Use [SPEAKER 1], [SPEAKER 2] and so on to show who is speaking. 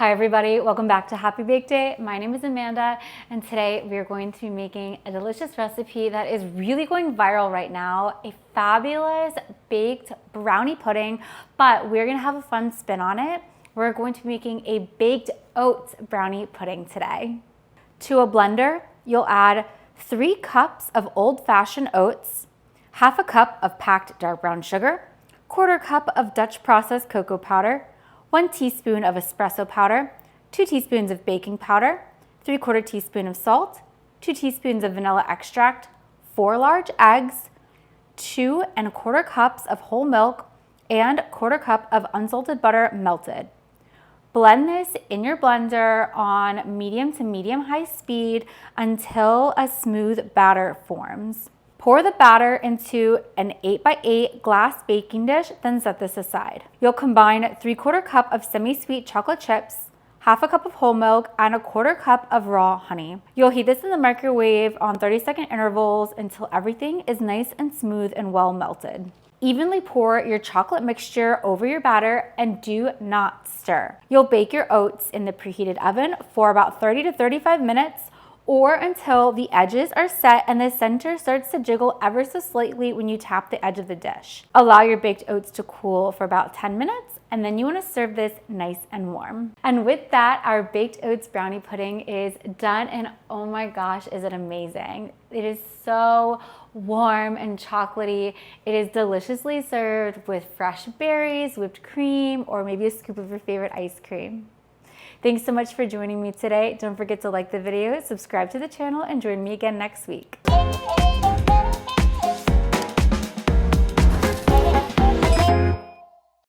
[SPEAKER 1] Hi everybody, welcome back to Happy Bake Day. My name is Amanda and today we are going to be making a delicious recipe that is really going viral right now, a fabulous baked brownie pudding, but we're gonna have a fun spin on it. We're going to be making a baked oats brownie pudding today. To a blender, you'll add 3 cups of old-fashioned oats, half a cup of packed dark brown sugar, 1/4 cup of Dutch processed cocoa powder, 1 teaspoon of espresso powder, 2 teaspoons of baking powder, 3/4 teaspoon of salt, 2 teaspoons of vanilla extract, 4 large eggs, 2 1/4 cups of whole milk, and 1/4 cup of unsalted butter melted. Blend this in your blender on medium to medium-high speed until a smooth batter forms. Pour the batter into an 8x8 glass baking dish, then set this aside. You'll combine 3/4 cup of semi-sweet chocolate chips, half a cup of whole milk, and 1/4 cup of raw honey. You'll heat this in the microwave on 30-second intervals until everything is nice and smooth and well melted. Evenly pour your chocolate mixture over your batter and do not stir. You'll bake your oats in the preheated oven for about 30 to 35 minutes or until the edges are set and the center starts to jiggle ever so slightly when you tap the edge of the dish. Allow your baked oats to cool for about 10 minutes and then you want to serve this nice and warm. And with that, our baked oats brownie pudding is done and oh my gosh, is it amazing. It is so warm and chocolatey. It is deliciously served with fresh berries, whipped cream, or maybe a scoop of your favorite ice cream. Thanks so much for joining me today. Don't forget to like the video, subscribe to the channel, and join me again next week.